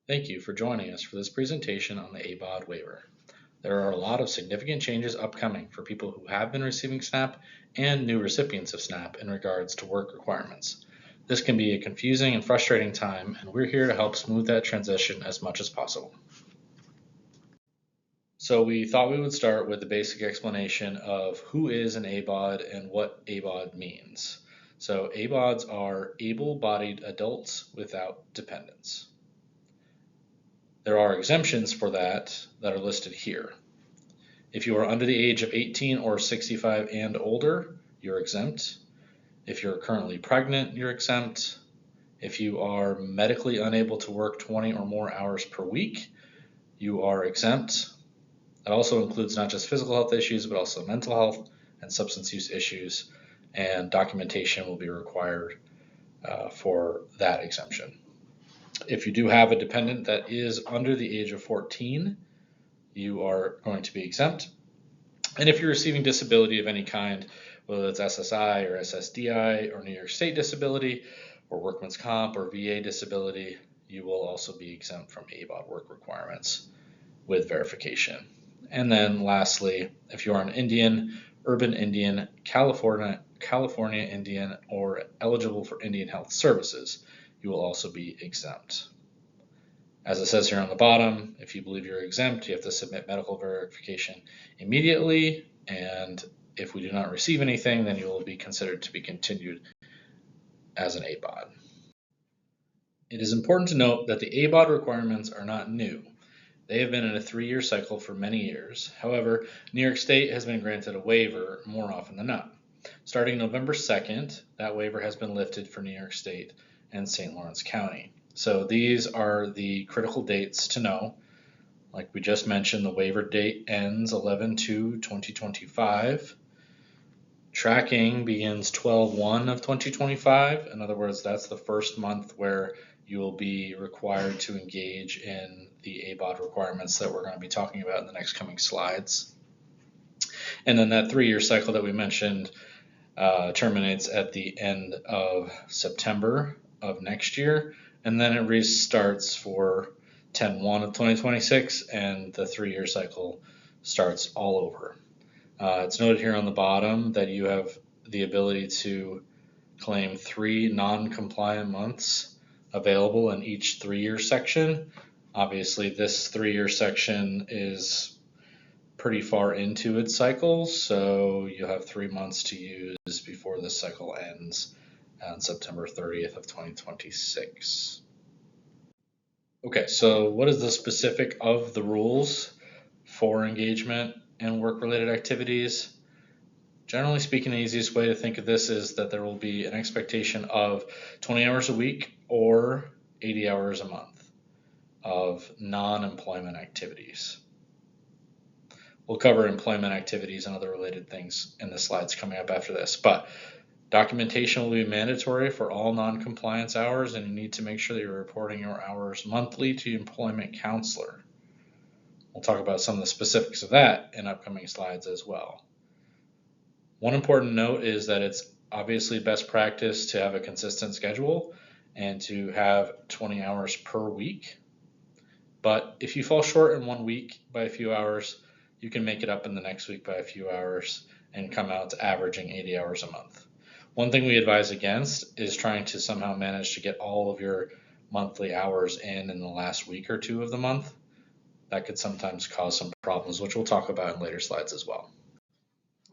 Thank you for joining us for this presentation on the ABAWD waiver. There are a lot of significant changes upcoming for people who have been receiving SNAP and new recipients of SNAP in regards to work requirements. This can be a confusing and frustrating time, and we're here to help smooth that transition as much as possible. So we thought we would start with the basic explanation of who is an ABAWD and what ABAWD means. So ABAWDs are able-bodied adults without dependents. There are exemptions for that are listed here. If you are under the age of 18 or 65 and older, you're exempt. If you're currently pregnant, you're exempt. If you are medically unable to work 20 or more hours per week, you are exempt. That also includes not just physical health issues, but also mental health and substance use issues, and documentation will be required for that exemption. If you do have a dependent that is under the age of 14, you are going to be exempt. And if you're receiving disability of any kind, whether it's SSI or SSDI or New York State disability or workman's comp or VA disability, you will also be exempt from ABAWD work requirements with verification. And then lastly, if you are an Indian, urban Indian, California Indian, or eligible for Indian Health Services, you will also be exempt. As it says here on the bottom, if you believe you're exempt, you have to submit medical verification immediately, and if we do not receive anything, then you will be considered to be continued as an ABAWD. It is important to note that the ABAWD requirements are not new. They have been in a 3-year cycle for many years. However, New York State has been granted a waiver more often than not. Starting November 2nd, that waiver has been lifted for New York State and St. Lawrence County. So these are the critical dates to know. Like we just mentioned, the waiver date ends 11/2/2025. Tracking begins 12/1 of 2025. In other words, that's the first month where you will be required to engage in the ABAWD requirements that we're going to be talking about in the next coming slides. And then that 3-year cycle that we mentioned terminates at the end of September of next year, and then it restarts for 10/1 of 2026, and the 3-year cycle starts all over. It's noted here on the bottom that you have the ability to claim 3 non-compliant months available in each 3-year section. Obviously, this 3-year section is pretty far into its cycle, so you'll have 3 months to use before this cycle ends on September 30th of 2026. Okay, so what is the specific of the rules for engagement and work-related activities? Generally speaking, the easiest way to think of this is that there will be an expectation of 20 hours a week or 80 hours a month of non-employment activities. We'll cover employment activities and other related things in the slides coming up after this, but documentation will be mandatory for all non-compliance hours, and you need to make sure that you're reporting your hours monthly to your employment counselor. We'll talk about some of the specifics of that in upcoming slides as well. One important note is that it's obviously best practice to have a consistent schedule and to have 20 hours per week. But if you fall short in 1 week by a few hours, you can make it up in the next week by a few hours and come out to averaging 80 hours a month. One thing we advise against is trying to somehow manage to get all of your monthly hours in the last week or two of the month. That could sometimes cause some problems, which we'll talk about in later slides as well.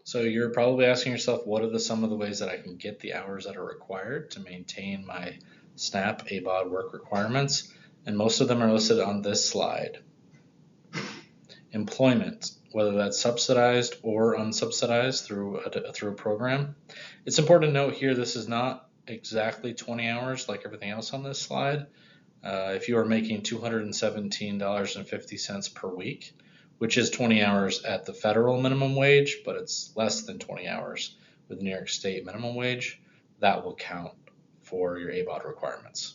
So you're probably asking yourself, what are some of the ways that I can get the hours that are required to maintain my SNAP ABAWD work requirements? And most of them are listed on this slide. Employment, whether that's subsidized or unsubsidized through a program. It's important to note here this is not exactly 20 hours like everything else on this slide. If you are making $217.50 per week, which is 20 hours at the federal minimum wage, but it's less than 20 hours with New York State minimum wage, that will count for your ABAWD requirements.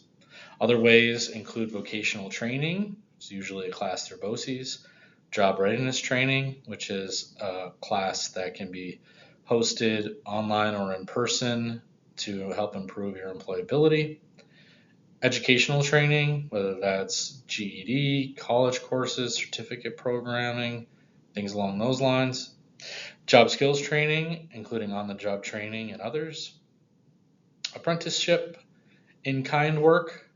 Other ways include vocational training, it's usually a class through BOCES, job readiness training, which is a class that can be hosted online or in person to help improve your employability. Educational training, whether that's GED, college courses, certificate programming, things along those lines. Job skills training, including on the job training and others. Apprenticeship, in kind work,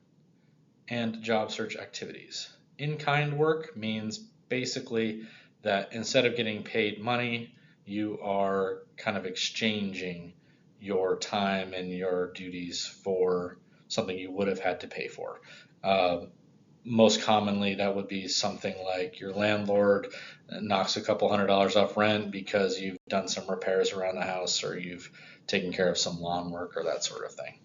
and job search activities. In kind work means basically that instead of getting paid money, you are kind of exchanging your time and your duties for something you would have had to pay for. Uh, Most commonly, that would be something like your landlord knocks a couple $100s off rent because you've done some repairs around the house or you've taken care of some lawn work or that sort of thing.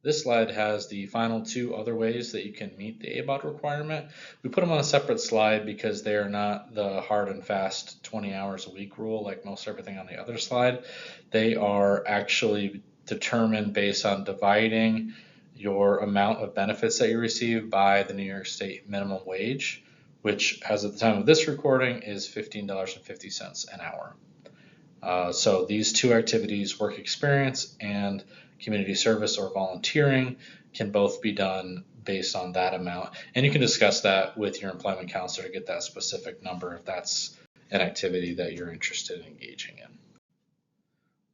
This slide has the final two other ways that you can meet the ABAWD requirement. We put them on a separate slide because they are not the hard and fast 20 hours a week rule like most everything on the other slide. They are actually determined based on dividing your amount of benefits that you receive by the New York State minimum wage, which as of the time of this recording is $15.50 an hour. So these two activities, work experience and community service or volunteering, can both be done based on that amount. And you can discuss that with your employment counselor to get that specific number if that's an activity that you're interested in engaging in.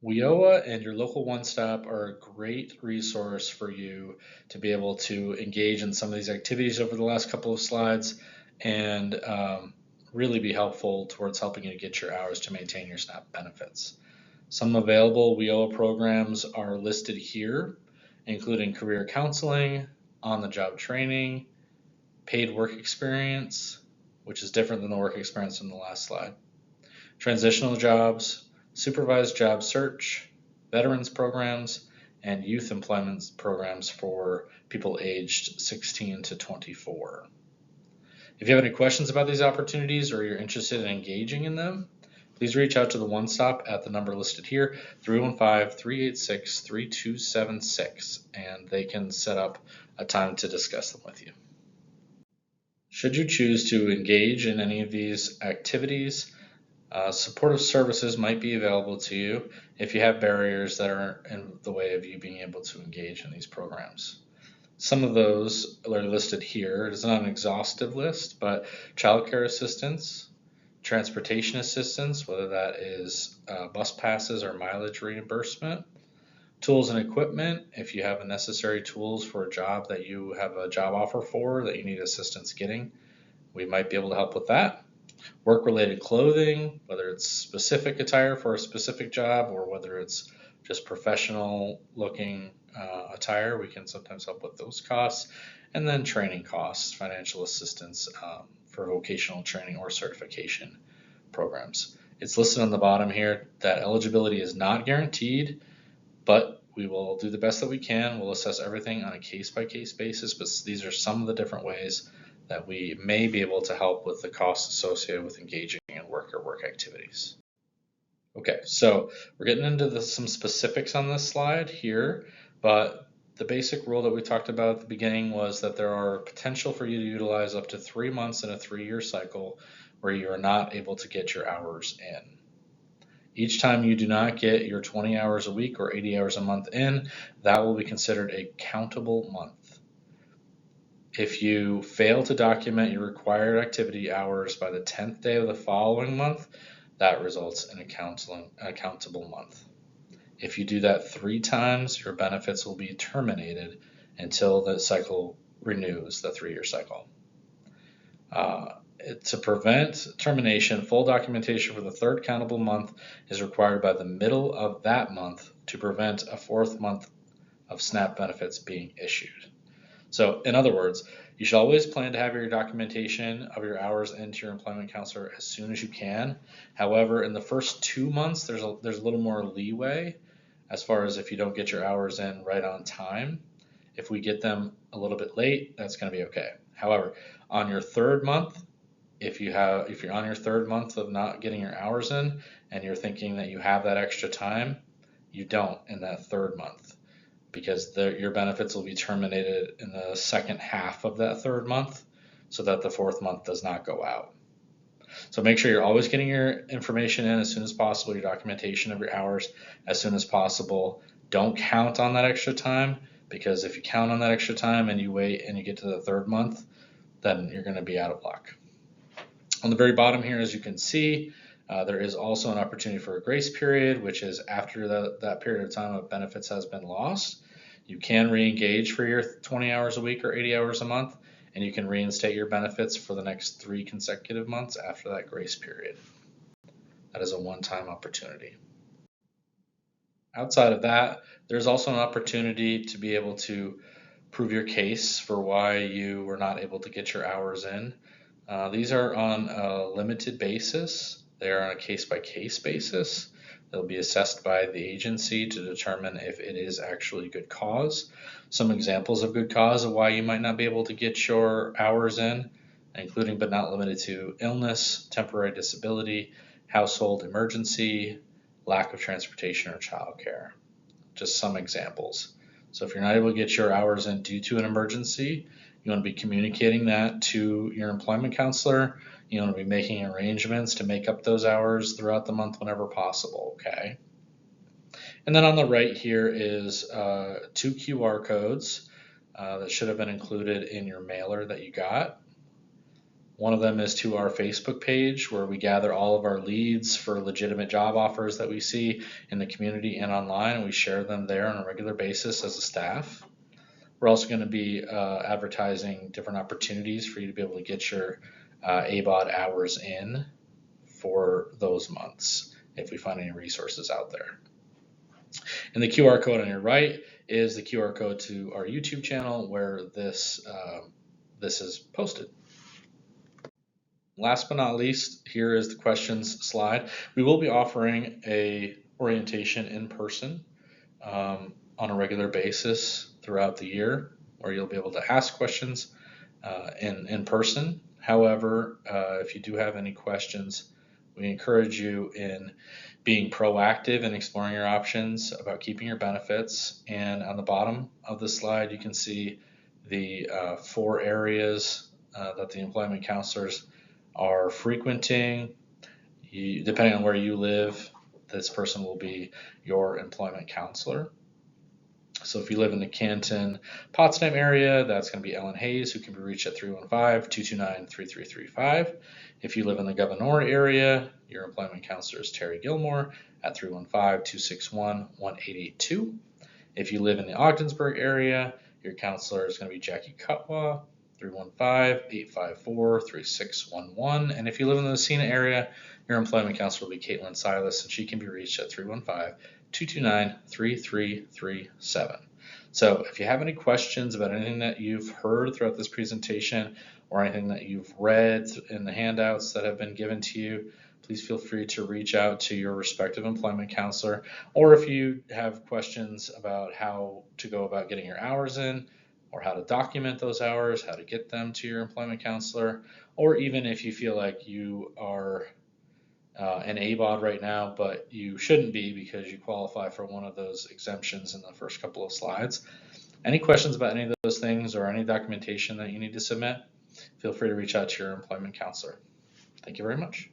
WIOA and your local one stop are a great resource for you to be able to engage in some of these activities over the last couple of slides and really be helpful towards helping you get your hours to maintain your SNAP benefits. Some available WIOA programs are listed here, including career counseling, on-the-job training, paid work experience, which is different than the work experience in the last slide, transitional jobs, supervised job search, veterans programs, and youth employment programs for people aged 16 to 24. If you have any questions about these opportunities or you're interested in engaging in them, please reach out to the One Stop at the number listed here, 315-386-3276, and they can set up a time to discuss them with you. Should you choose to engage in any of these activities, supportive services might be available to you if you have barriers that are in the way of you being able to engage in these programs. Some of those are listed here. It is not an exhaustive list, but childcare assistance, transportation assistance, whether that is bus passes or mileage reimbursement, tools and equipment, if you have the necessary tools for a job that you have a job offer for that you need assistance getting, we might be able to help with that. Work-related clothing, whether it's specific attire for a specific job or whether it's just professional looking attire, we can sometimes help with those costs. And then training costs, financial assistance for vocational training or certification programs. It's listed on the bottom here that eligibility is not guaranteed, but we will do the best that we can. We'll assess everything on a case-by-case basis, but these are some of the different ways that we may be able to help with the costs associated with engaging in work or work activities. Okay, so we're getting into some specifics on this slide here, but the basic rule that we talked about at the beginning was that there are potential for you to utilize up to 3 months in a 3-year cycle where you are not able to get your hours in. Each time you do not get your 20 hours a week or 80 hours a month in, that will be considered a countable month. If you fail to document your required activity hours by the 10th day of the following month, that results in a countable month. If you do that 3 times, your benefits will be terminated until the cycle renews, the 3-year cycle. To prevent termination, full documentation for the 3rd countable month is required by the middle of that month to prevent a 4th month of SNAP benefits being issued. So in other words, you should always plan to have your documentation of your hours into your employment counselor as soon as you can. However, in the first 2 months, there's a little more leeway as far as if you don't get your hours in right on time. If we get them a little bit late, that's going to be okay. However, on your 3rd month, if you're on your 3rd month of not getting your hours in and you're thinking that you have that extra time, you don't in that 3rd month, because your benefits will be terminated in the second half of that 3rd month so that the 4th month does not go out. So make sure you're always getting your information in as soon as possible, your documentation of your hours as soon as possible. Don't count on that extra time because if you count on that extra time and you wait and you get to the third month, then you're going to be out of luck. On the very bottom here, as you can see, there is also an opportunity for a grace period, which is after that period of time of benefits has been lost. You can re-engage for your 20 hours a week or 80 hours a month, and you can reinstate your benefits for the next 3 consecutive months after that grace period. That is a one-time opportunity. Outside of that, there's also an opportunity to be able to prove your case for why you were not able to get your hours in. These are on a limited basis. They are on a case-by-case basis. They'll be assessed by the agency to determine if it is actually good cause. Some examples of good cause of why you might not be able to get your hours in, including but not limited to illness, temporary disability, household emergency, lack of transportation or childcare. Just some examples. So if you're not able to get your hours in due to an emergency, you want to be communicating that to your employment counselor. You want to be making arrangements to make up those hours throughout the month whenever possible, okay? And then on the right here is 2 QR codes that should have been included in your mailer that you got. One of them is to our Facebook page, where we gather all of our leads for legitimate job offers that we see in the community and online, and we share them there on a regular basis as a staff. We're also going to be advertising different opportunities for you to be able to get your ABAWD hours in for those months if we find any resources out there. And the QR code on your right is the QR code to our YouTube channel where this is posted. Last but not least, here is the questions slide. We will be offering a orientation in person on a regular basis throughout the year, where you'll be able to ask questions in person. However, if you do have any questions, we encourage you in being proactive and exploring your options about keeping your benefits. And on the bottom of the slide, you can see the 4 areas that the employment counselors are frequenting. Depending on where you live, this person will be your employment counselor. So if you live in the Canton, Potsdam area, that's going to be Ellen Hayes, who can be reached at 315-229-3335. If you live in the Gouverneur area, your employment counselor is Terry Gilmore at 315-261-1882. If you live in the Ogdensburg area, your counselor is going to be Jackie Cutwa, 315-854-3611. And if you live in the Messina area, your employment counselor will be Caitlin Silas, and she can be reached at 315-229-3337. So if you have any questions about anything that you've heard throughout this presentation or anything that you've read in the handouts that have been given to you, please feel free to reach out to your respective employment counselor. Or if you have questions about how to go about getting your hours in, or how to document those hours, how to get them to your employment counselor, or even if you feel like you are an ABAWD right now, but you shouldn't be because you qualify for one of those exemptions in the first couple of slides. Any questions about any of those things or any documentation that you need to submit, feel free to reach out to your employment counselor. Thank you very much.